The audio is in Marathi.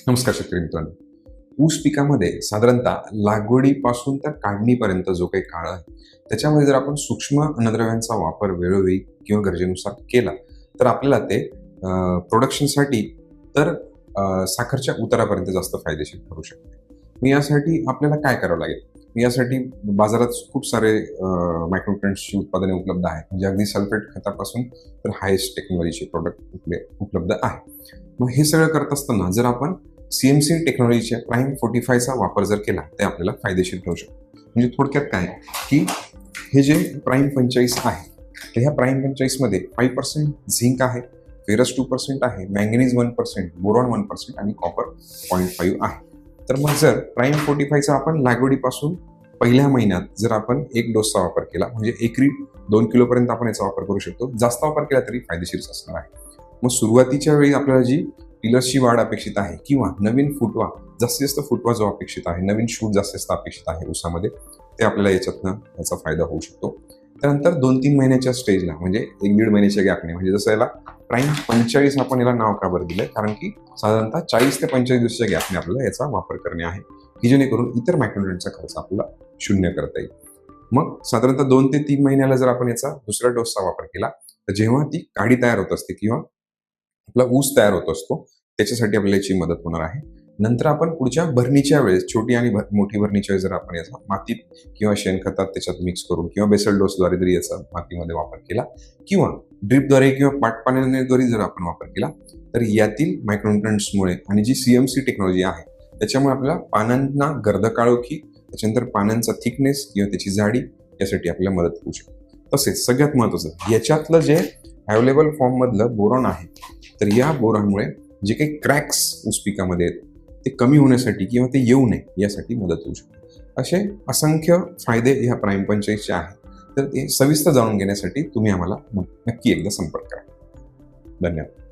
नमस्कार शेतकरी मित्रांनो. ऊस पिकामध्ये साधारणतः लागवडीपासून तर काढणीपर्यंत जो काही काळ आहे, त्याच्यामध्ये जर आपण सूक्ष्म अन्नद्रव्यांचा वापर वेळोवेळी किंवा गरजेनुसार केला, तर आपल्याला ते प्रोडक्शनसाठी तर साखरच्या उतारापर्यंत जास्त फायदेशीर ठरू शकते. मग यासाठी आपल्याला काय करावं लागेल? यासाठी बाजारात खूप सारे मायक्रोन्यूट्रिएंट्सची उत्पादने उपलब्ध आहेत. म्हणजे अगदी सल्फेट खतापासून तर हायेस्ट टेक्नॉलॉजीचे प्रोडक्ट उपलब्ध आहे. मग हे सगळं करत असताना जर आपण CMC टेक्नॉलॉजीच्या प्राईम 45चा वापर जर केला तर आपल्याला फायदेशीर ठरू शकतो. म्हणजे थोडक्यात काय की हे जे प्राईम 45 आहे, तर ह्या प्राईम 45मध्ये 5% झिंक आहे, फेरस 2% आहे, मँगनीज 1%, बोरॉन 1% आणि कॉपर 0.5 आहे. तर मग जर प्राईम 45चा आपण लागवडीपासून पहिल्या महिन्यात जर आपण एक डोसचा वापर केला, म्हणजे एकरी 2 किलोपर्यंत आपण याचा वापर करू शकतो. जास्त वापर केला तरी फायदेशीरच असणार आहे. मग सुरुवातीच्या वेळी आपल्याला जी पिलर्सची वाढ अपेक्षित आहे किंवा नवीन फुटवा, जास्तीत जास्त फुटवा जो अपेक्षित आहे, नवीन शूट जास्तीत जास्त अपेक्षित आहे ऊसामध्ये, ते आपल्याला याचा फायदा होऊ शकतो. त्यानंतर 2-3 महिन्याच्या स्टेजला, म्हणजे 1-1.5 महिन्याच्या गॅपने, म्हणजे जसं याला प्राईम 45 आपण याला नाव का बरं दिलंय, कारण की साधारणतः 40 ते 45 दिवसाच्या गॅपने आपल्याला याचा वापर करणे आहे, की जेणेकरून इतर मायक्रोन्यूट्रिएंटचा खर्च आपल्याला शून्य करता येईल. मग साधारणतः 2 ते 3 महिन्याला जर आपण याचा दुसऱ्या डोसचा वापर केला, तर जेव्हा ती काडी तयार होत असते किंवा आपला ऊस तयार होत असतो, त्याच्यासाठी आपल्याला याची मदत होणार आहे. नंतर आपण पुढच्या भरणीच्या वेळेस, छोटी आणि मोठी भरणीच्या वेळेस जर आपण याचा मातीत किंवा शेणखतात त्याच्यात मिक्स करून किंवा बेसल डोसद्वारे जरी याचा मातीमध्ये वापर केला किंवा ड्रिपद्वारे किंवा पाटपाण्याद्वारे जर आपण वापर केला, तर यातील मायक्रोन्यूट्रिएंट्समुळे आणि जी CMC टेक्नॉलॉजी आहे त्याच्यामुळे आपल्याला पानांना गर्द काळोखी, त्याच्यानंतर पानांचा थिकनेस किंवा त्याची जाडी यासाठी आपल्याला मदत होऊ शकते. तसेच सगळ्यात महत्त्वाचं, याच्यातलं जे अवेलेबल फॉर्ममधलं बोरॉन आहे, तर या बोरॉनमुळे जे काही क्रॅक्स ऊस पिकामध्ये आहेत ते कमी होण्यासाठी किंवा ते येऊ नये यासाठी मदत होऊ शकते. असे असंख्य फायदे ह्या प्राईम 45चे आहेत. तर ते सविस्तर जाणून घेण्यासाठी तुम्ही आम्हाला नक्की एकदा संपर्क करा. धन्यवाद.